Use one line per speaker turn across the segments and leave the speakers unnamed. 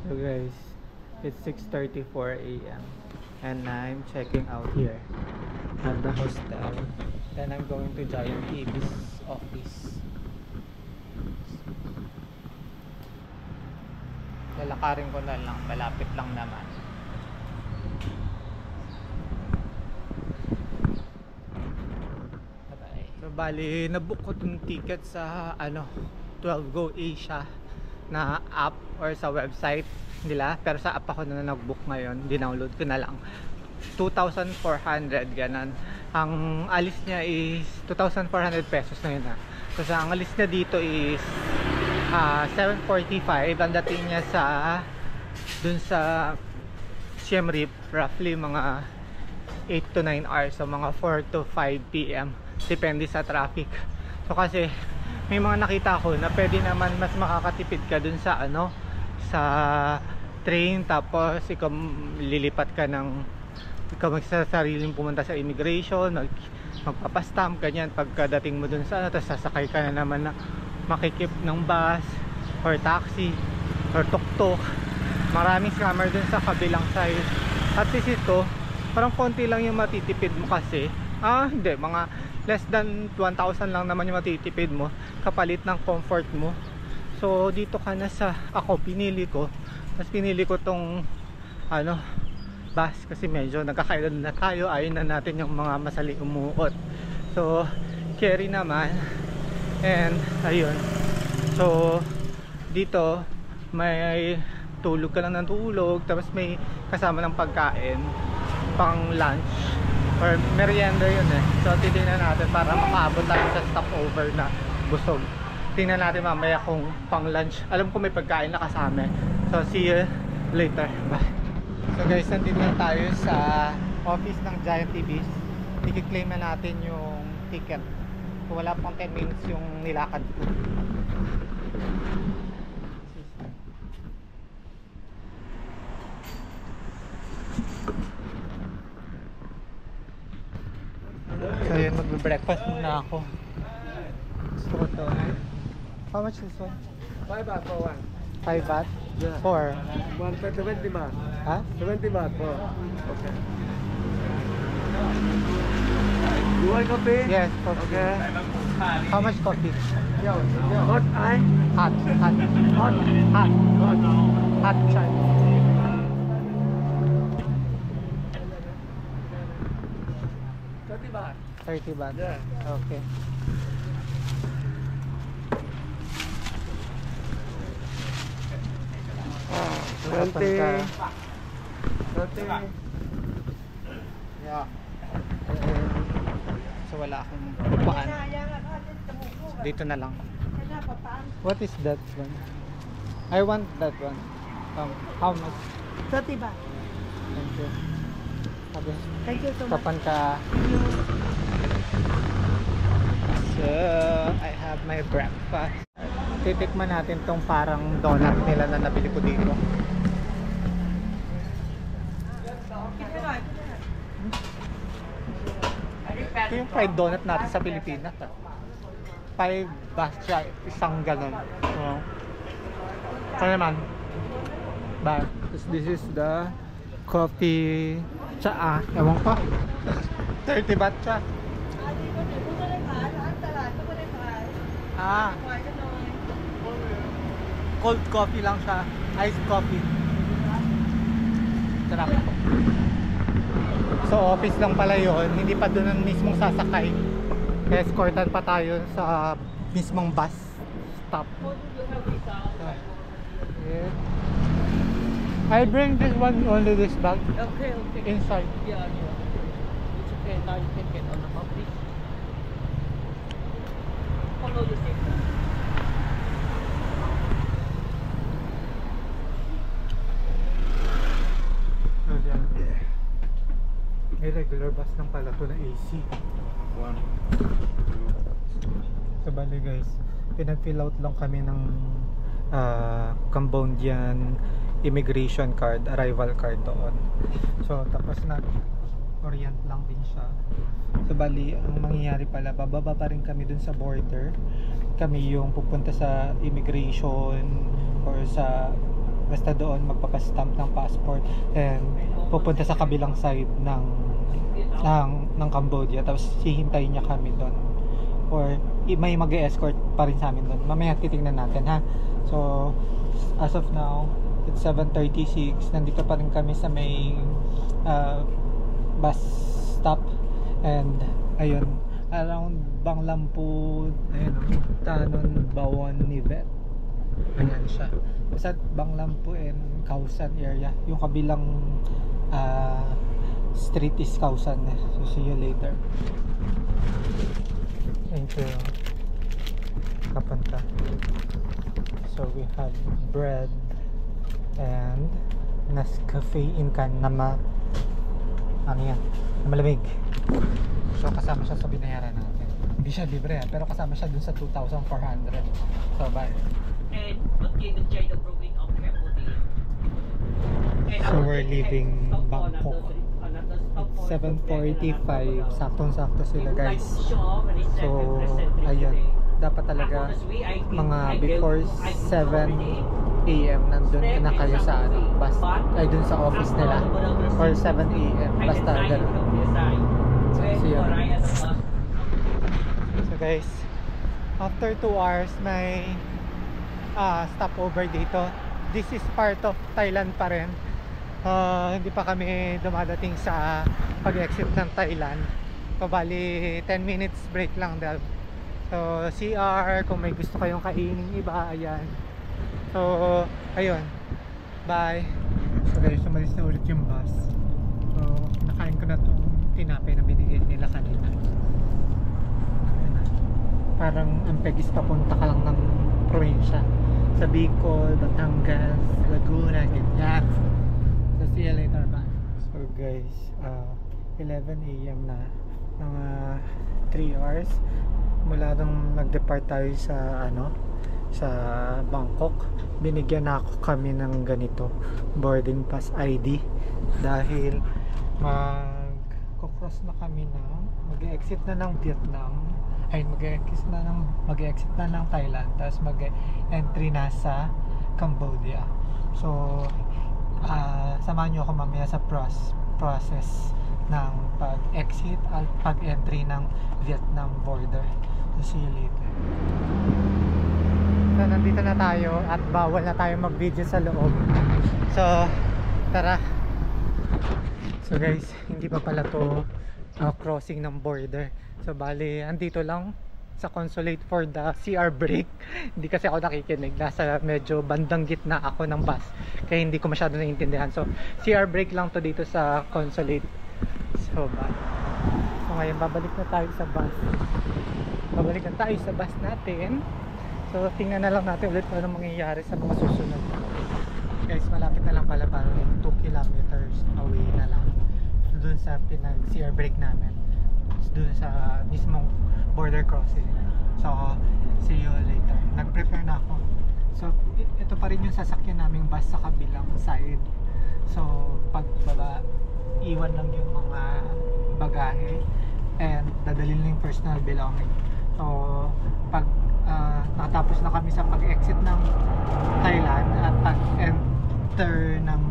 So guys, it's 6:34 a.m. and I'm checking out here at the hostel. Then I'm going to Giant TV's office. Lalakarin ko na lang, malapit lang naman. So bali, nabook ko tong ticket sa 12 Go Asia na app or sa website nila, pero sa app ako na nagbook ngayon, dinownload ko na lang. 2,400 ganon. Ang alis niya is 2,400 pesos na yun Kasi ang alis niya dito is 7:45. Ang dating niya dun sa Siem Reap, roughly mga 8 to 9 hours, so mga 4 to 5 p.m. depende sa traffic. So kasi may mga nakita ko na pwede naman mas makakatipid ka dun sa sa train, tapos ikaw lilipat ka ikaw magsasariling pumunta sa immigration, magpapastamp ganyan pagkadating mo dun sa tapos sasakay ka na naman na makikip ng bus or taxi or tuk-tuk. Maraming scammer dun sa kabilang side. At least ito parang konti lang yung matitipid mo kasi hindi, mga less than 1,000 lang naman yung matitipid mo kapalit ng comfort mo. So dito ka na pinili ko tong bus kasi medyo nagkakailan na tayo, ayun na natin yung mga masali umuot. So carry naman, and ayun, so dito may tulog ka lang ng tulog, tapos may kasama ng pagkain pang lunch or merienda yun So titingnan natin para makaabot tayo sa stopover na busog. Tingnan natin mamaya kung pang lunch. Alam ko may pagkain na kasama. So see you later. Bye. So guys, nandito na tayo sa office ng Giant TV's. I-claim na natin yung ticket. So wala pang 10 minutes yung nilakad ko. So yun, magbe-breakfast muna ako. Gusto ko to. How much is this one?
5 baht for one.
5 baht?
Yeah.
4?
170 baht.
Huh?
70 baht for. Okay. You want coffee?
Yes, coffee.
Okay.
How much coffee?
Hot ice?
Hot.
Hot.
Hot chai.
30 baht.
30 baht?
Yeah.
Okay.
Twenty.
Yeah. So wala akong upaan. Dito na lang. What is that one? I want that one. How much?
30 baht.
Thank you. Okay.
Thank you so much.
Kapan ka? So, I have my breakfast. Titikman natin tong parang donut nila na nabili ko dito. Ito yung fried donut natin sa Pilipinas. 5 baht siya, isang ganon. Ano naman? But this is the coffee cha ewan ko. 30 baht siya. Cold coffee lang siya, iced coffee. Sarap. So office lang pala yun, hindi pa doon ang mismong sasakay. Escortan pa tayo sa mismong bus stop. Yeah. I bring this one, only this bag.
Okay.
Inside.
Yeah. It's okay. Now you can get on the office. Follow the signal.
May regular bus lang pala to na AC. So bali guys, pinag-fill out lang kami ng Cambodian immigration card, arrival card doon. So tapos nag-orient lang din siya. So bali, ang mangyayari pala, bababa pa rin kami dun sa border. Kami yung pupunta sa immigration or sa basta doon magpapastamp ng passport and pupunta sa kabilang side ng Cambodia, tapos hihintayin niya kami doon or may mag-escort pa rin sa amin doon. Mamaya titingnan natin ha. So as of now it's 7:36, nandito pa rin kami sa may bus stop and ayun, around Banglampu, ayun, Tanon, Bawon, Nivet, ayan siya. Basta Banglampu and Khao San area, yung kabilang street is Khao San. So see you later. Thank you kapunta. So we have bread and Nescafe in can na ano yan, na malamig. So kasama siya sa binayaran natin. Hindi siya libre pero kasama siya dun sa 2,400. So bye. So we're leaving Bangkok. 7:45, saktong-sakto sila guys. So ayun, dapat talaga mga before 7 AM nandun na kayo sa bus, ay dun sa office nila, or 7 AM basta ganun. So see you. So guys, after 2 hours may stopover dito. This is part of Thailand pa rin. Hindi pa kami dumadating sa pag-exit ng Thailand. So bali 10 minutes break lang daw. So CR kung may gusto kayong kainin iba, ayan. So ayun, bye. So guys, umalis na ulit yung bus. So nakain ko na itong tinapay na binigay nila kanina. Parang ang pegis papunta ka lang ng probinsya sa Bicol, Batangas, Laguna, ganyan. So see you later, bye. So guys, 11 AM na, mga 3 hours mula nung nag-depart tayo sa sa Bangkok. Binigyan na ako kami ng ganito, boarding pass ID, dahil mag-cross na kami mag-exit na ng Vietnam, ay mag-exit na ng Thailand, tapos mag-entry na sa Cambodia. So samahan nyo ako mamaya sa process ng pag-exit at pag-entry ng Vietnam border. So see you later. So nandito na tayo at bawal na tayo mag-video sa loob. So tara. So guys, hindi pa pala to crossing ng border. So bali, andito lang sa consulate for the CR break. Hindi kasi ako nakikinig, nasa medyo bandang gitna ako ng bus, kaya hindi ko masyado naiintindihan. So CR break lang to dito sa consulate. So bye. So ngayon babalik na tayo sa bus. Babalik na tayo sa bus natin. So tingnan na lang natin ulit ano mangyayari sa mga susunod. Guys, malapit na lang pala, parang 2 kilometers away na lang doon sa pinag-CR break namin, doon sa mismong border crossing. So see you later. Nag-prepare na ako. So ito pa rin yung sasakyan naming bus sa kabilang side. So pagbaba, iwan lang yung mga bagahe and dadalhin lang yung personal belonging. So pag nakatapos na kami sa pag-exit ng Thailand at pag-enter ng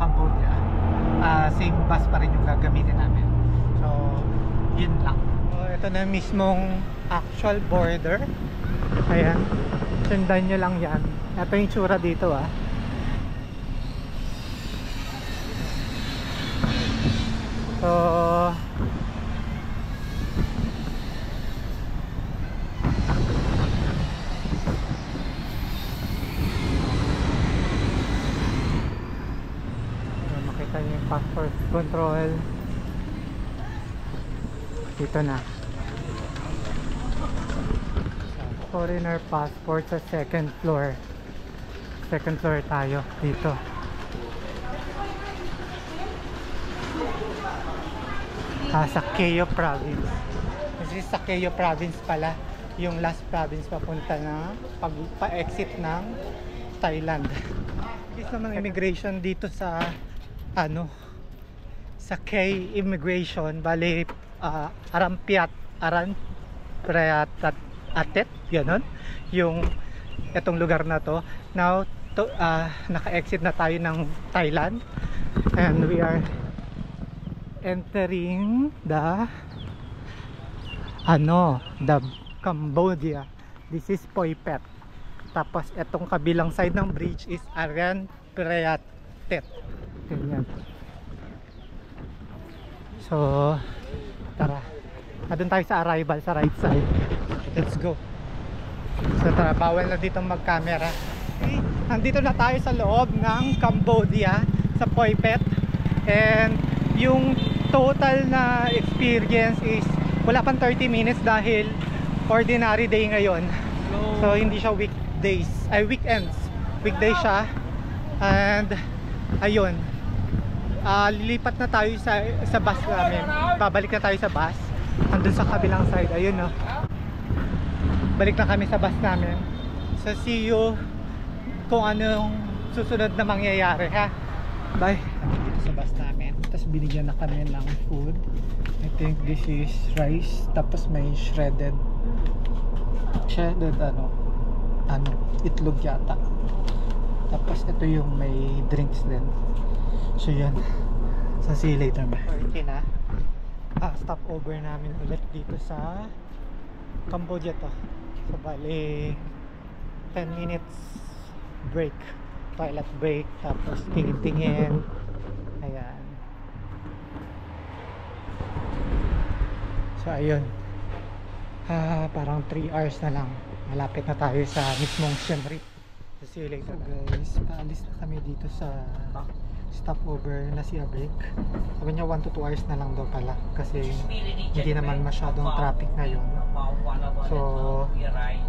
Cambodia, same bus pa rin yung gagamitin namin. So yun lang. So ito na mismong actual border. Ayan, sundan nyo lang yan. Ito yung tsura dito So makita nyo yung passport control dito na. Foreigner passport sa second floor tayo dito. Sa Keo province. This is sa Keo province pala, yung last province papunta na pa-exit ng Thailand. Is naman immigration dito sa sa K immigration, bali Arampiat Atet, ganon yung etong lugar na to. Now naka-exit na tayo ng Thailand and we are entering the Cambodia. This is Poi Phet. Tapos etong kabilang side ng bridge is Arian Prayatet. Ganyan. So tara, doon tayo sa arrival sa right side. Let's go. So tara, bawal na dito mag-camera. Okay, nandito na tayo sa loob ng Cambodia sa Poi Phet. And yung total na experience is wala pang 30 minutes dahil ordinary day ngayon. So hindi siya weekdays, ay weekends. Weekday siya. And ayun, lilipat na tayo sa bus namin. Babalik na tayo sa bus. Andun sa kabilang side, ayun no. Balik na kami sa bus namin. So see you kung anong susunod na mangyayari, ha. Bye. Dito sa bus namin. Tapos binigyan na kami ng food. I think this is rice. Tapos may shredded itlog yata. Tapos ito yung may drinks din. So yan. So see you later, ba. Okay na. Stop over namin ulit dito sa Cambodia to. So bali 10 minutes break, toilet break, tapos tingin-tingin. Ayan. So ayun, parang 3 hours na lang, malapit na tayo sa mismong Siem Reap. So see you later. So guys, paalis na kami dito sa stopover na Siem Reap. Sabi niya 1 to 2 hours na lang daw pala kasi hindi naman masyadong traffic ngayon. So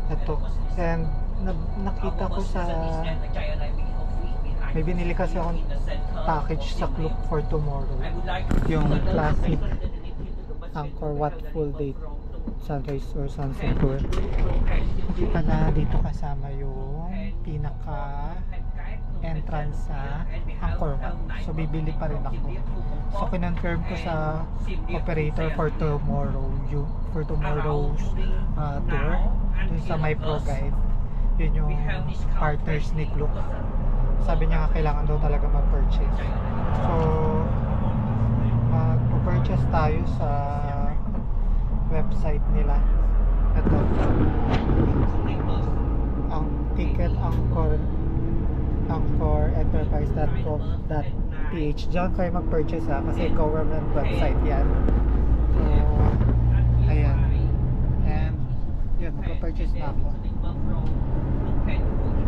ito, and nakita ko sa may binili kasi akong package sa Klook for tomorrow, yung classic Angkor Wat full day sunrise or sunset tour. Hindi pala dito kasama yung pinaka entrance sa Angkor Wat, so bibili pa rin ako. So kinonfirm ko sa operator for tomorrow's tour dun sa my pro guide. Yun yung partners ni Klook. Sabi niya kailangan daw talaga mag-purchase. So mag-purchase tayo sa website nila. Ito ang ticket ancorenterprise.com.ph. Diyan kayo mag-purchase kasi government website yan. So ayan, and yun, mag-purchase na ako.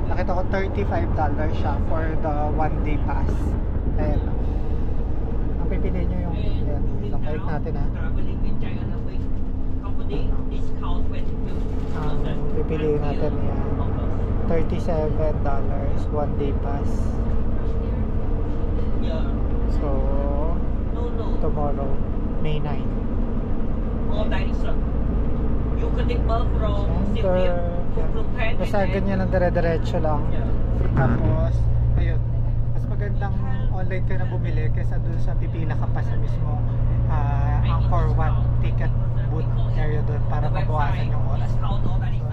Nakita ko $35 siya for the 1-day pass. Ayan. Ang pipili nyo yung yan. So balik natin ha. Pipili natin yan $37 1-day pass. So tomorrow May 9. Basta ganyan ang dire-diretso lang. Tapos ayun, mas magandang online ka na bumili kaysa dun sa pipila ka pa sa mismo Angkor Wat ticket booth area doon para mabawasan yung oras. So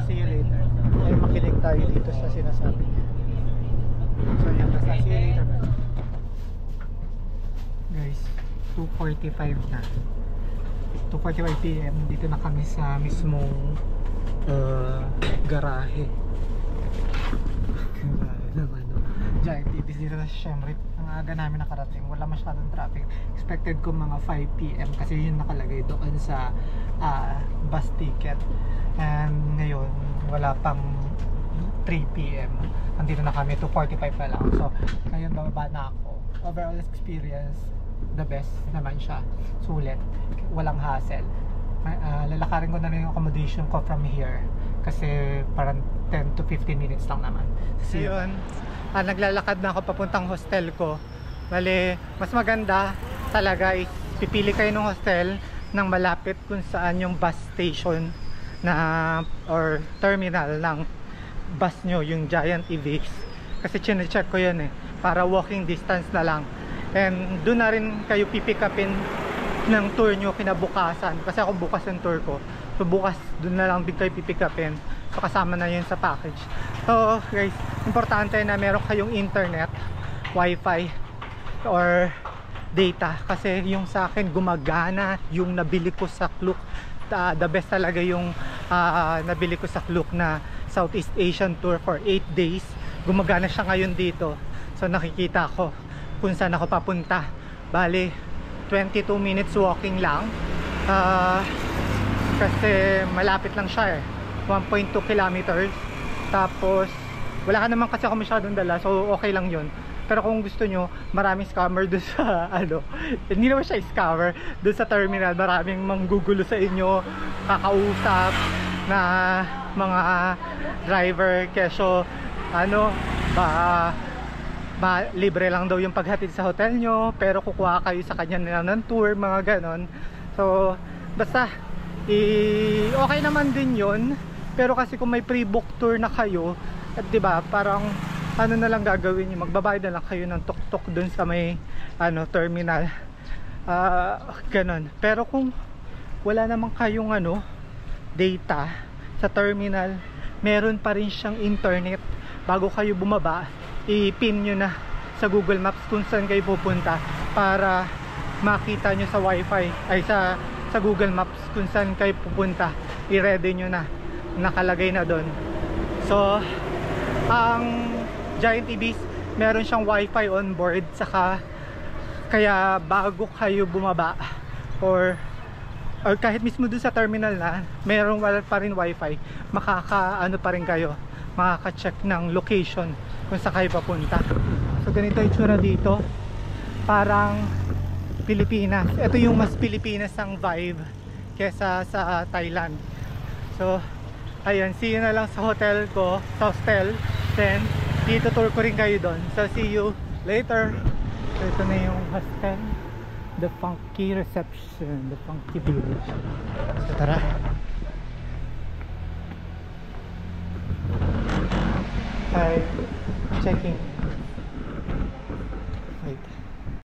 see you later. Ay makinig tayo dito sa sinasabi niya. So yun, basta see you later guys. 2:45 na, 2:45 PM. Dito na kami sa mismong garahe naman, no? Giant Ibis dito na sa Siem Reap. Ang aga namin nakarating, wala masyadong traffic. Expected ko mga 5 PM kasi yun nakalagay doon sa bus ticket. And ngayon wala pang 3 PM. Nandito na kami, 2:45 pa lang. So ngayon bababa na ako. Overall experience, the best naman siya. Sulit, walang hassle. Lalakarin ko na rin yung accommodation ko from here kasi parang 10 to 15 minutes lang naman. So yun, naglalakad na ako papuntang hostel ko. Bale, mas maganda talaga is pipili kayo ng hostel ng malapit kung saan yung bus station na or terminal ng bus nyo, yung Giant Ibis. Kasi chinecheck ko yun para walking distance na lang. And doon na rin kayo pipick upin ng tour nyo kinabukasan, kasi ako bukas yung tour ko. So bukas doon na lang din kayo pipick upin. So kasama na yun sa package. So guys, importante na meron kayong internet, wifi or data, kasi yung sa akin gumagana yung nabili ko sa Klook. The best talaga yung nabili ko sa Klook na Southeast Asian Tour for 8 days. Gumagana siya ngayon dito. So nakikita ko kung saan ako papunta. Bali 22 minutes walking lang, kasi malapit lang siya 1.2 kilometers. Tapos wala ka naman kasi ako masyadong dala, so okay lang yun. Pero kung gusto nyo, maraming scammer doon sa hindi naman siya scammer, doon sa terminal. Maraming manggugulo sa inyo, kakausap na mga driver, keso libre lang daw yung paghatid sa hotel nyo, pero kukuha kayo sa kanya nila ng tour, mga ganon. So basta okay naman din yun. Pero kasi kung may pre-book tour na kayo, at diba, parang na lang gagawin nyo, magbabayad na lang kayo ng tuk-tuk dun sa may terminal, ganon. Pero kung wala naman kayong data sa terminal, meron pa rin siyang internet. Bago kayo bumaba, i-pin nyo na sa Google Maps kung saan kayo pupunta, para makita nyo sa wifi ay sa Google Maps kung saan kayo pupunta. I-ready nyo na, nakalagay na doon. So ang Giant EBs, meron siyang wifi on board, saka kaya bago kayo bumaba or kahit mismo doon sa terminal na meron pa rin wifi, pa rin kayo, makaka-check ng location kung saan kayo papunta. So ganito yung itsura dito, parang Pilipinas. Ito yung mas Pilipinas ang vibe kesa sa Thailand. So ayun, see you na lang sa hotel ko, sa hostel. Then dito tour ko rin kayo doon. So see you later. So ito na yung hostel, the funky reception, the funky village. So tara. Hi, checking.